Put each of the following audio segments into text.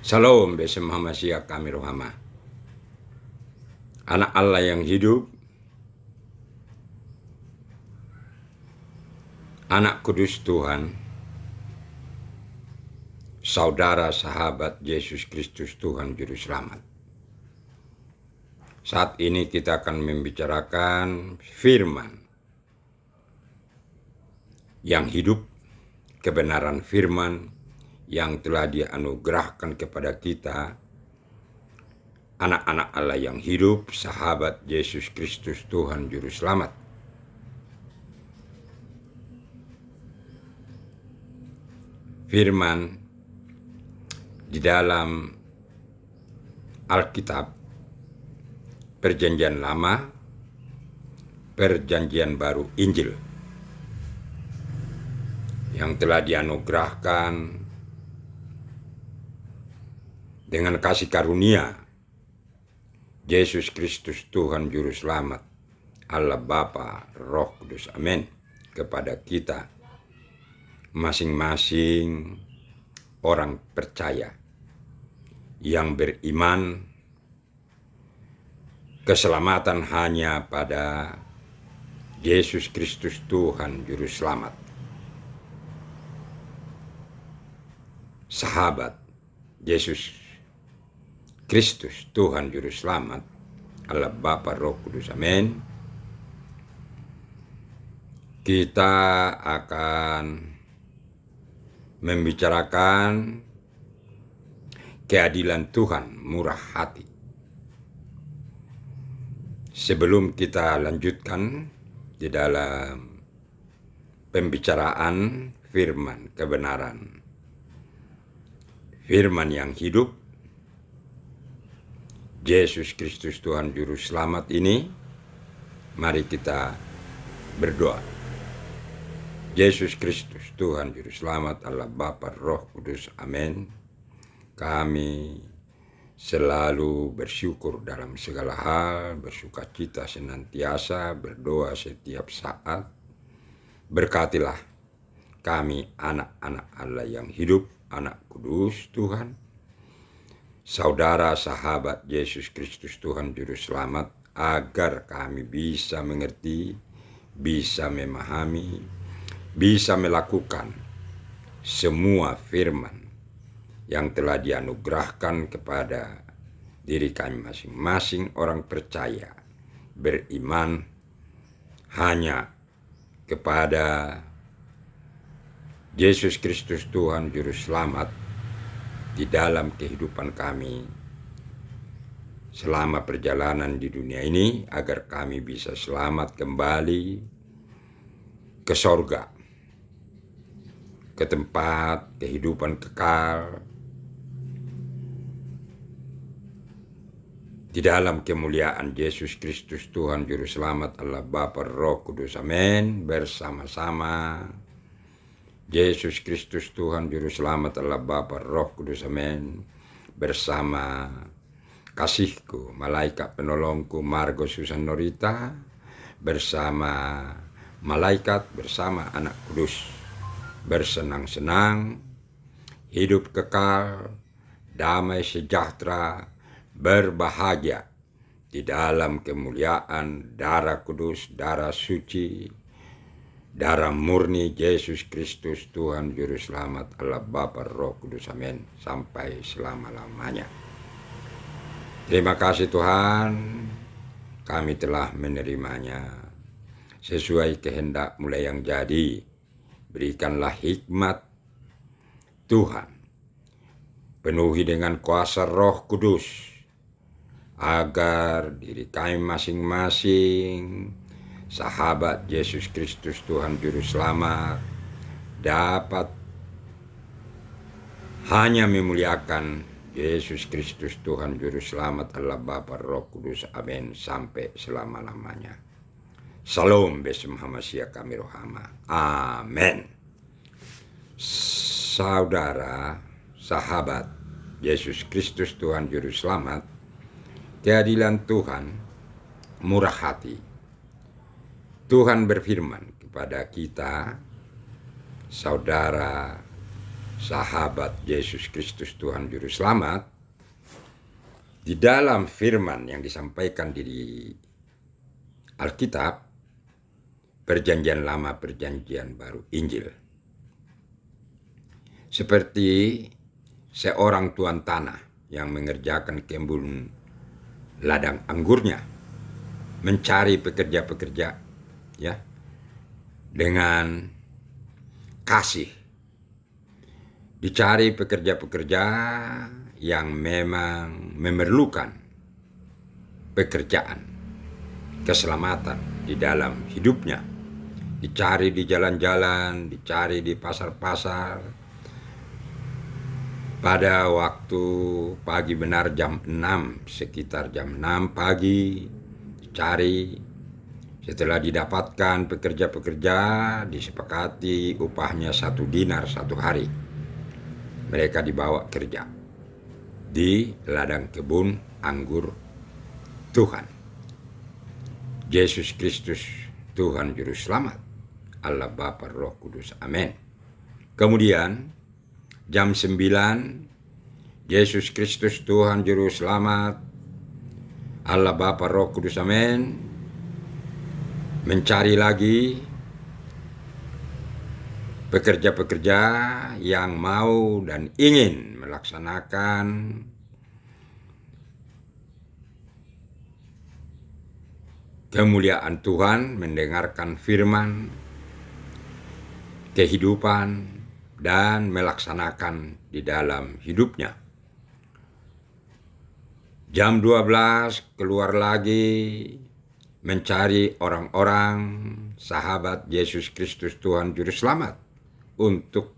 Shalom, Besem Hamasya kami rohama. Anak Allah yang hidup, anak kudus Tuhan, saudara sahabat Yesus Kristus Tuhan Juru Selamat. Saat ini kita akan membicarakan firman yang hidup, kebenaran firman yang telah dianugerahkan kepada kita, anak-anak Allah yang hidup, sahabat Yesus Kristus Tuhan Juru Selamat. Firman di dalam Alkitab, Perjanjian Lama, Perjanjian Baru, Injil, yang telah dianugerahkan dengan kasih karunia Yesus Kristus Tuhan Juru Selamat, Allah Bapa, Roh Kudus, amin, kepada kita masing-masing orang percaya yang beriman. Keselamatan hanya pada Yesus Kristus Tuhan Juru Selamat. Sahabat Yesus Kristus Tuhan Juru Selamat, Allah Bapa, Roh Kudus, amin. Kita akan membicarakan keadilan Tuhan murah hati. Sebelum kita lanjutkan di dalam pembicaraan firman kebenaran, firman yang hidup, Yesus Kristus Tuhan Juru Selamat ini, mari kita berdoa. Yesus Kristus Tuhan Juru Selamat, Allah Bapa, Roh Kudus, amin. Kami selalu bersyukur dalam segala hal, bersukacita senantiasa, berdoa setiap saat. Berkatilah kami anak-anak Allah yang hidup, anak kudus Tuhan, saudara sahabat Yesus Kristus Tuhan Juru Selamat, agar kami bisa mengerti, bisa memahami, bisa melakukan semua firman yang telah dianugerahkan kepada diri kami masing-masing orang percaya, beriman hanya kepada Yesus Kristus Tuhan Juru Selamat di dalam kehidupan kami selama perjalanan di dunia ini, agar kami bisa selamat kembali ke sorga, ke tempat kehidupan kekal di dalam kemuliaan Yesus Kristus Tuhan Juru Selamat, Allah Bapa, Roh Kudus, amin. Bersama-sama Yesus Kristus Tuhan Juru Selamat, Allah Bapa, Roh Kudus, amin. Bersama kasihku, malaikat penolongku Margo Susanorita, bersama malaikat, bersama anak kudus, bersenang-senang, hidup kekal, damai sejahtera, berbahagia di dalam kemuliaan darah kudus, darah suci, darah murni Yesus Kristus Tuhan Juru Selamat, Allah Bapa, Roh Kudus, amin, sampai selama-lamanya. Terima kasih Tuhan, kami telah menerimanya sesuai kehendak mulai yang jadi. Berikanlah hikmat Tuhan, penuhi dengan kuasa Roh Kudus, agar diri kami masing-masing sahabat Yesus Kristus Tuhan Juru Selamat dapat hanya memuliakan Yesus Kristus Tuhan Juru Selamat, Allah Bapa, Roh Kudus, amin, sampai selama-lamanya. Shalom, Besem Hamasya kami rohama, amin. Saudara, sahabat Yesus Kristus Tuhan Juru Selamat, keadilan Tuhan murah hati. Tuhan berfirman kepada kita, saudara sahabat Yesus Kristus Tuhan Juru Selamat, di dalam firman yang disampaikan di Alkitab, Perjanjian Lama, Perjanjian Baru, Injil. Seperti seorang tuan tanah yang mengerjakan kebun ladang anggurnya, mencari pekerja-pekerja ya dengan kasih. Dicari pekerja-pekerja yang memang memerlukan pekerjaan, keselamatan di dalam hidupnya. Dicari di jalan-jalan, dicari di pasar-pasar. Pada waktu pagi benar jam 6, sekitar jam 6 pagi, dicari. Setelah didapatkan pekerja-pekerja, disepakati upahnya 1 dinar 1 hari. Mereka dibawa kerja di ladang kebun anggur Tuhan. Yesus Kristus Tuhan Juru Selamat, Allah Bapa Roh Kudus, amin. Kemudian jam 9, Yesus Kristus Tuhan Juru Selamat, Allah Bapa Roh Kudus, amin, mencari lagi pekerja-pekerja yang mau dan ingin melaksanakan kemuliaan Tuhan, mendengarkan firman, kehidupan, dan melaksanakan di dalam hidupnya. Jam 12 keluar lagi mencari orang-orang sahabat Yesus Kristus Tuhan Juru Selamat untuk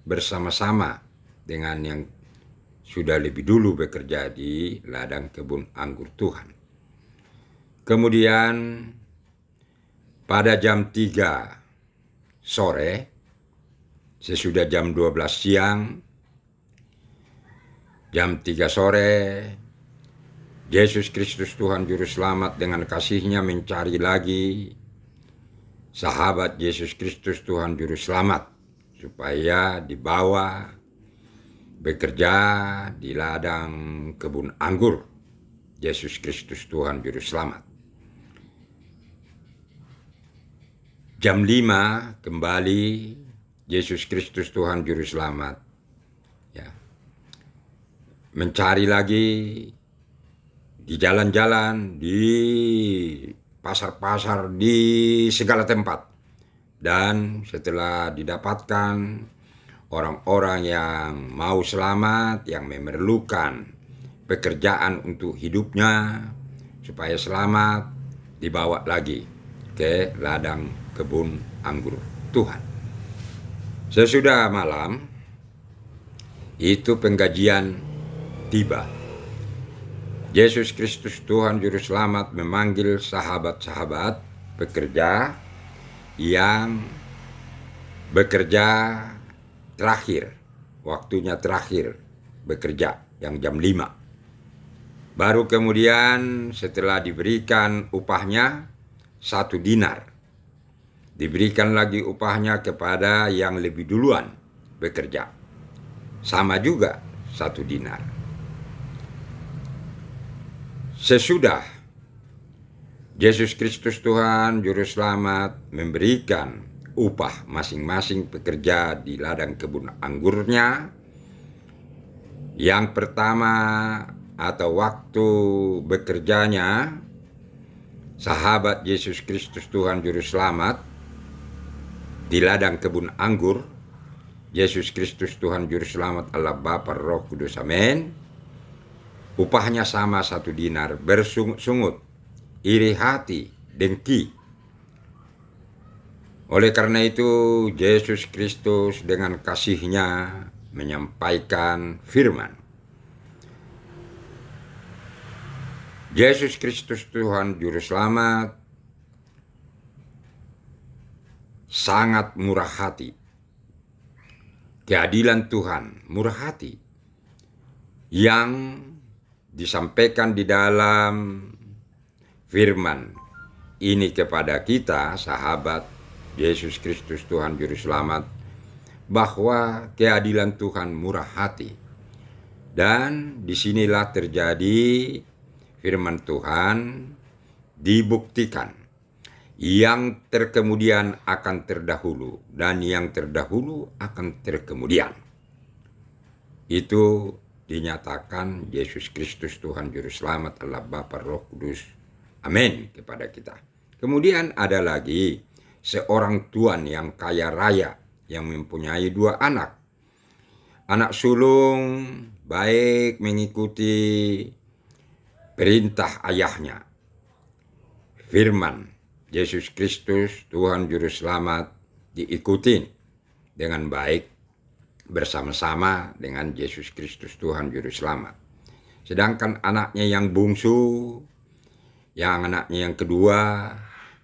bersama-sama dengan yang sudah lebih dulu bekerja di ladang kebun anggur Tuhan. Kemudian pada jam 3 sore, sesudah jam 12 siang, jam 3 sore, Yesus Kristus Tuhan Juru Selamat dengan kasih-Nya mencari lagi sahabat Yesus Kristus Tuhan Juru Selamat supaya dibawa bekerja di ladang kebun anggur Yesus Kristus Tuhan Juru Selamat. Jam 5 kembali Yesus Kristus Tuhan Juru Selamat ya, mencari lagi di jalan-jalan, di pasar-pasar, di segala tempat. Dan setelah didapatkan orang-orang yang mau selamat, yang memerlukan pekerjaan untuk hidupnya supaya selamat, dibawa lagi ke ladang kebun anggur Tuhan. Sesudah malam itu penggajian tiba. Yesus Kristus Tuhan Juru Selamat memanggil sahabat-sahabat pekerja yang bekerja terakhir, waktunya terakhir bekerja yang jam 5. Baru kemudian setelah diberikan upahnya 1 dinar, diberikan lagi upahnya kepada yang lebih duluan bekerja, sama juga 1 dinar. Sesudah Yesus Kristus Tuhan Juru Selamat memberikan upah masing-masing pekerja di ladang kebun anggurnya. Yang pertama atau waktu bekerjanya sahabat Yesus Kristus Tuhan Juru Selamat di ladang kebun anggur Yesus Kristus Tuhan Juru Selamat, Allah Bapa Roh Kudus, amin. Upahnya sama 1 dinar, bersungut, iri hati, dengki. Oleh karena itu, Yesus Kristus dengan kasih-Nya menyampaikan firman. Yesus Kristus Tuhan Juru Selamat sangat murah hati. Keadilan Tuhan murah hati yang disampaikan di dalam firman ini kepada kita, sahabat Yesus Kristus Tuhan Juru Selamat, bahwa keadilan Tuhan murah hati. Dan disinilah terjadi firman Tuhan dibuktikan. Yang terkemudian akan terdahulu dan yang terdahulu akan terkemudian. Itu dinyatakan Yesus Kristus Tuhan Juru Selamat Allah Bapa Roh Kudus. Amin kepada kita. Kemudian ada lagi seorang tuan yang kaya raya yang mempunyai 2 anak. Anak sulung baik mengikuti perintah ayahnya. Firman Yesus Kristus Tuhan Juru Selamat diikuti dengan baik bersama-sama dengan Yesus Kristus Tuhan Juru Selamat. Sedangkan anaknya yang bungsu, anaknya yang kedua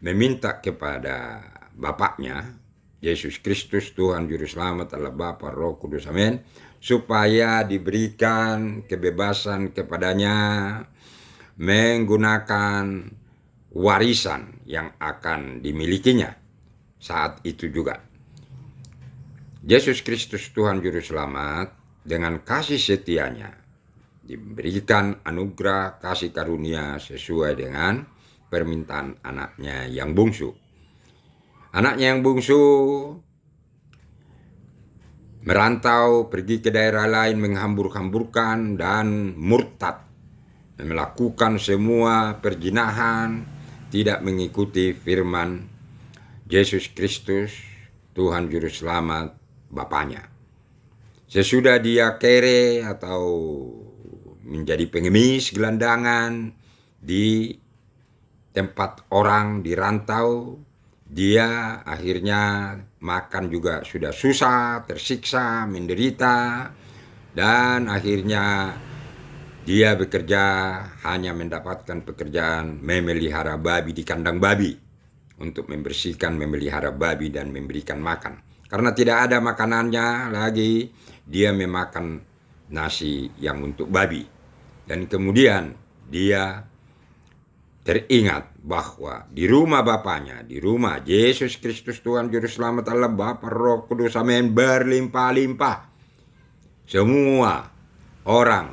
meminta kepada bapaknya Yesus Kristus Tuhan Juru Selamat Allah Bapa Roh Kudus amin, supaya diberikan kebebasan kepadanya menggunakan warisan yang akan dimilikinya saat itu juga. Yesus Kristus Tuhan Juru Selamat dengan kasih setianya diberikan anugerah kasih karunia sesuai dengan permintaan anaknya yang bungsu. Anaknya yang bungsu merantau pergi ke daerah lain menghambur-hamburkan dan murtad, melakukan semua perjinahan, tidak mengikuti firman Yesus Kristus Tuhan Juru Selamat Bapaknya. Sesudah dia kere atau menjadi pengemis gelandangan di tempat orang dirantau, dia akhirnya makan juga sudah susah, tersiksa, menderita, dan akhirnya dia bekerja hanya mendapatkan pekerjaan memelihara babi di kandang babi untuk membersihkan, memelihara babi dan memberikan makan. Karena tidak ada makanannya lagi, dia memakan nasi yang untuk babi. Dan kemudian dia teringat bahwa di rumah Bapaknya, di rumah Yesus Kristus Tuhan Juru Selamat Allah Bapa Roh Kudus amin berlimpah-limpah. Semua orang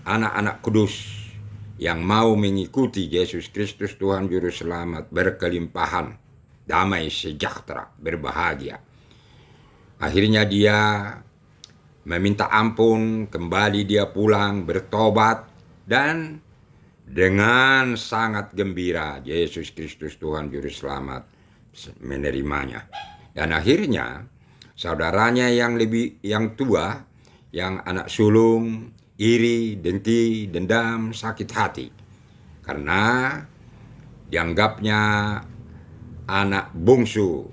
anak-anak kudus yang mau mengikuti Yesus Kristus Tuhan Juru Selamat berkelimpahan, damai, sejahtera, berbahagia. Akhirnya dia meminta ampun, kembali dia pulang, bertobat, dan dengan sangat gembira Yesus Kristus Tuhan Juru Selamat menerimanya. Dan akhirnya saudaranya yang tua, yang anak sulung, iri, dengki, dendam, sakit hati. Karena dianggapnya anak bungsu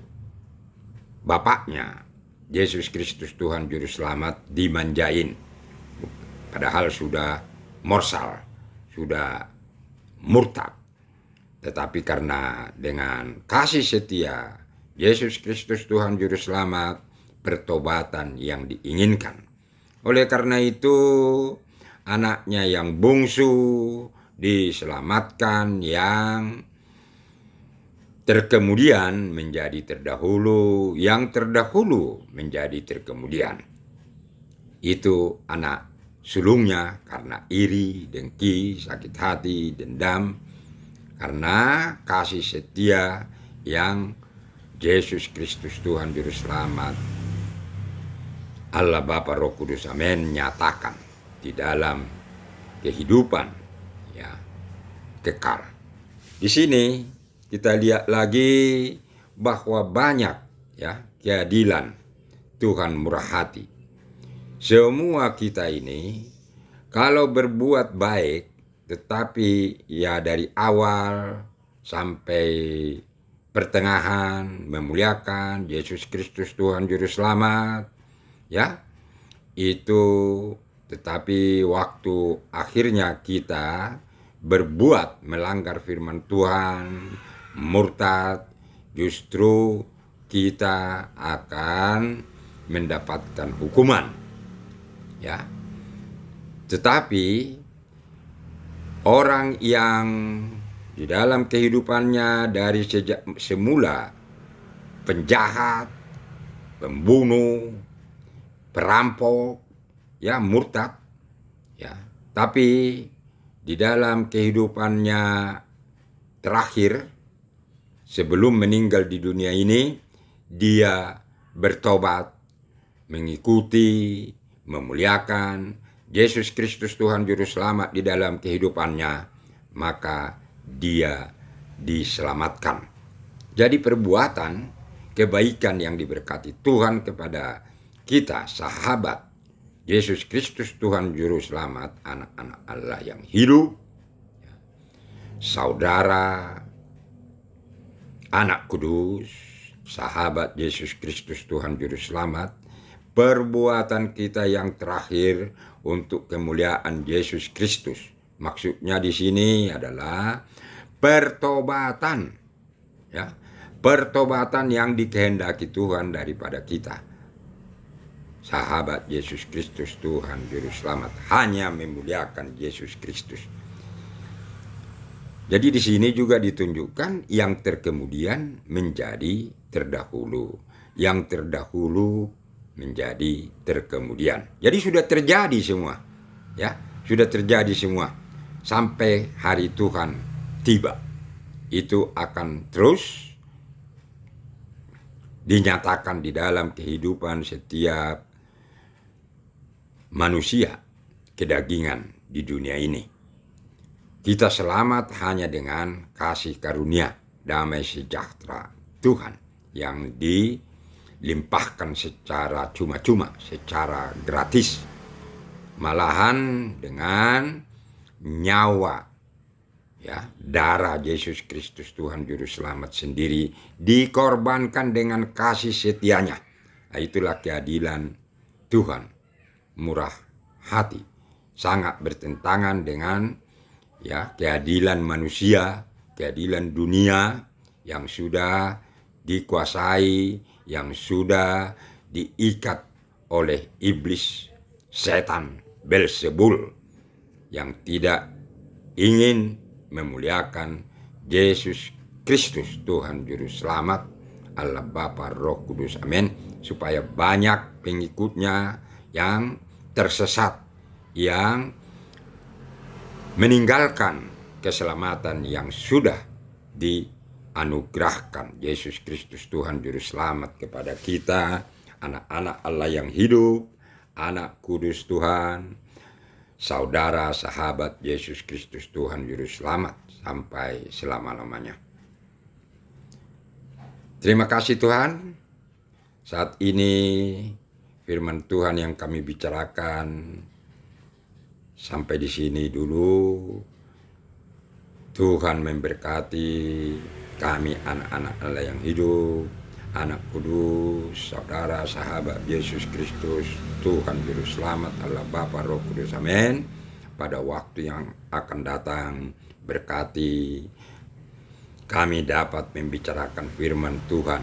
bapaknya, Yesus Kristus Tuhan Juru Selamat, dimanjain. Padahal sudah morsal, sudah murtad. Tetapi karena dengan kasih setia Yesus Kristus Tuhan Juru Selamat, pertobatan yang diinginkan. Oleh karena itu, anaknya yang bungsu diselamatkan, yang terkemudian menjadi terdahulu, yang terdahulu menjadi terkemudian. Itu anak sulungnya karena iri, dengki, sakit hati, dendam, karena kasih setia yang Yesus Kristus Tuhan Juru Selamat Allah Bapa Roh Kudus amin nyatakan di dalam kehidupan ya kekal. Di sini kita lihat lagi bahwa banyak ya keadilan Tuhan murah hati. Semua kita ini kalau berbuat baik, tetapi ya dari awal sampai pertengahan memuliakan Yesus Kristus Tuhan Juru Selamat, ya itu, tetapi waktu akhirnya kita berbuat melanggar firman Tuhan, murtad, justru kita akan mendapatkan hukuman, ya. Tetapi orang yang di dalam kehidupannya dari sejak semula penjahat, pembunuh, perampok, ya murtad, ya. Tapi di dalam kehidupannya terakhir sebelum meninggal di dunia ini, dia bertobat, mengikuti, memuliakan Yesus Kristus Tuhan Juru Selamat di dalam kehidupannya, maka dia diselamatkan. Jadi perbuatan kebaikan yang diberkati Tuhan kepada kita, sahabat Yesus Kristus Tuhan Juru Selamat, anak-anak Allah yang hidup, saudara, anak kudus, sahabat Yesus Kristus Tuhan Juru Selamat, perbuatan kita yang terakhir untuk kemuliaan Yesus Kristus. Maksudnya di sini adalah pertobatan, ya, pertobatan yang dikehendaki Tuhan daripada kita. Sahabat Yesus Kristus Tuhan Juru Selamat hanya memuliakan Yesus Kristus. Jadi di sini juga ditunjukkan yang terkemudian menjadi terdahulu, yang terdahulu menjadi terkemudian. Jadi sudah terjadi semua, ya, sudah terjadi semua sampai hari Tuhan tiba. Itu akan terus dinyatakan di dalam kehidupan setiap manusia kedagingan di dunia ini. Kita selamat hanya dengan kasih karunia, damai sejahtera Tuhan yang dilimpahkan secara cuma-cuma, secara gratis. Malahan dengan nyawa, ya, darah Yesus Kristus Tuhan Juru Selamat sendiri dikorbankan dengan kasih setianya. Nah, itulah keadilan Tuhan, murah hati, sangat bertentangan dengan, ya, keadilan manusia, keadilan dunia yang sudah dikuasai, yang sudah diikat oleh iblis, setan, Belzebul, yang tidak ingin memuliakan Yesus Kristus Tuhan Juru Selamat, Allah Bapa Roh Kudus, amin, supaya banyak pengikutnya yang tersesat, yang meninggalkan keselamatan yang sudah dianugerahkan Yesus Kristus Tuhan Juru Selamat kepada kita, anak-anak Allah yang hidup, anak kudus Tuhan, saudara, sahabat Yesus Kristus Tuhan Juru Selamat sampai selama-lamanya. Terima kasih Tuhan. Saat ini firman Tuhan yang kami bicarakan sampai di sini dulu. Tuhan memberkati kami, anak-anak Allah yang hidup, anak kudus, saudara, sahabat Yesus Kristus Tuhan Juru Selamat, Allah Bapa Roh Kudus, amin. Pada waktu yang akan datang, berkati kami dapat membicarakan firman Tuhan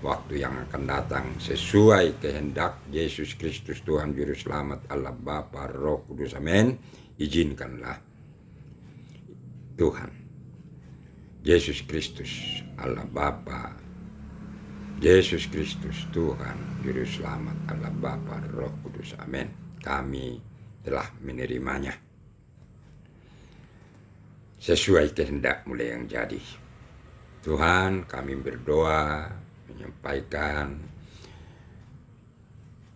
waktu yang akan datang sesuai kehendak Yesus Kristus Tuhan Juru Selamat, Allah Bapa Roh Kudus, amin. Izinkanlah Tuhan Yesus Kristus, Allah Bapa, Yesus Kristus Tuhan Juru Selamat, Allah Bapa Roh Kudus, amin. Kami telah menerimanya sesuai kehendak mulai yang jadi. Tuhan, kami berdoa, menyampaikan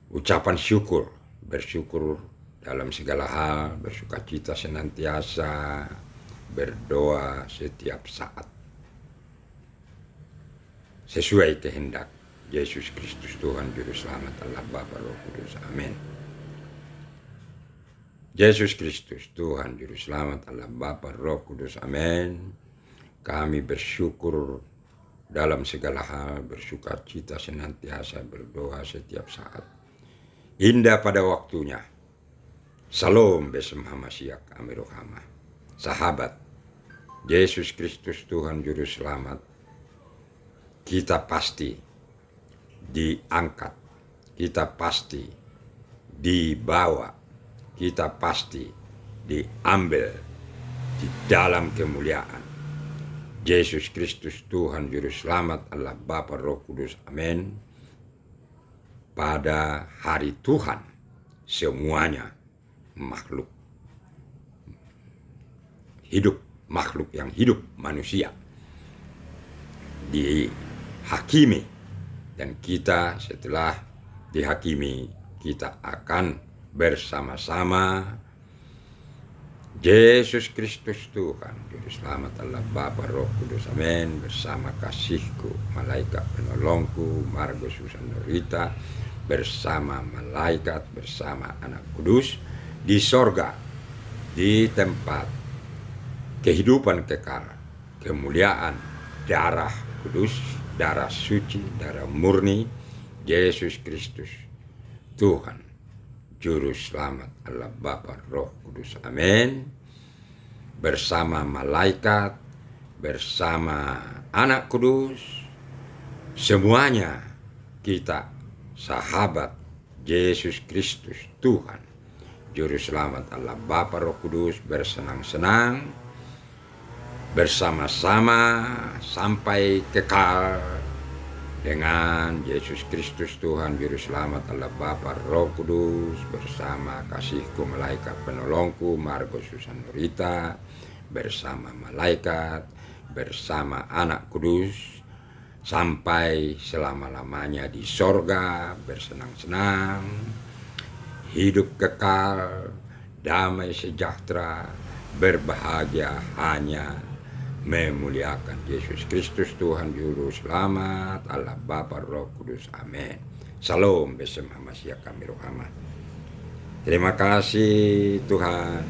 ucapan syukur, bersyukur dalam segala hal, bersukacita senantiasa, berdoa setiap saat sesuai kehendak Yesus Kristus Tuhan Juru Selamat, Allah Bapa Roh Kudus, amin. Yesus Kristus Tuhan Juru Selamat, Allah Bapa Roh Kudus, amin. Kami bersyukur dalam segala hal, bersukacita senantiasa, berdoa setiap saat. Indah pada waktunya. Salam besem hamasiak amirohama. Sahabat Yesus Kristus Tuhan Juru Selamat, kita pasti diangkat, kita pasti dibawa, kita pasti diambil di dalam kemuliaan Yesus Kristus Tuhan Juru Selamat, Allah Bapa Roh Kudus, amin. pada hari Tuhan semuanya makhluk hidup, makhluk yang hidup, manusia dihakimi, dan kita setelah dihakimi kita akan bersama-sama Yesus Kristus Tuhan, Juru Selamat Allah Bapa Roh Kudus, amin, bersama kasihku, malaikat penolongku, Margo Susan Norita, bersama malaikat, bersama Anak Kudus, di sorga, di tempat kehidupan kekal, kemuliaan, darah kudus, darah suci, darah murni, Yesus Kristus Tuhan, Juru Selamat Allah Bapa Roh Kudus, amin, bersama malaikat, bersama Anak Kudus, semuanya kita sahabat Yesus Kristus Tuhan, Juru Selamat Allah Bapa Roh Kudus, bersenang-senang bersama-sama sampai kekal dengan Yesus Kristus Tuhan, Juru Selamat Allah Bapa Roh Kudus, bersama kasihku, malaikat penolongku, Margo Susan Norita, bersama malaikat, bersama Anak Kudus, sampai selama-lamanya di sorga, bersenang-senang, hidup kekal, damai sejahtera, berbahagia, hanya memuliakan Yesus Kristus Tuhan, Juru Selamat Allah Bapa Roh Kudus, amin. Salam besem hamasya kami rohama. Terima kasih Tuhan,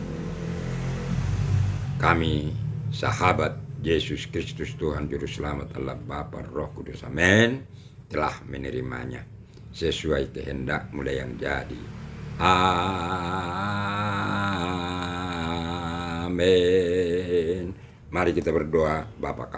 kami sahabat Yesus Kristus Tuhan, Juru Selamat Allah Bapa Roh Kudus, amin, telah menerimanya sesuai kehendak mulai yang jadi, amin. Mari kita berdoa. Bapa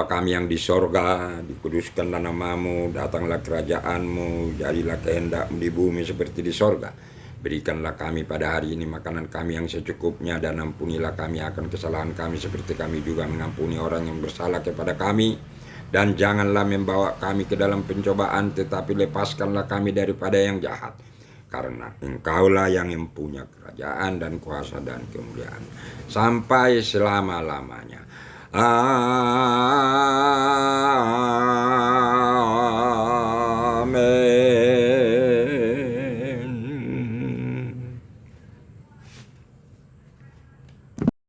kami yang di sorga, dikuduskanlah namamu, datanglah kerajaanmu, jadilah kehendakmu di bumi seperti di sorga. Berikanlah kami pada hari ini makanan kami yang secukupnya, dan ampunilah kami akan kesalahan kami seperti kami juga mengampuni orang yang bersalah kepada kami. Dan janganlah membawa kami ke dalam pencobaan, tetapi lepaskanlah kami daripada yang jahat. Karena Engkaulah yang mempunyai kerajaan, dan kuasa, dan kemuliaan sampai selama-lamanya. Amin.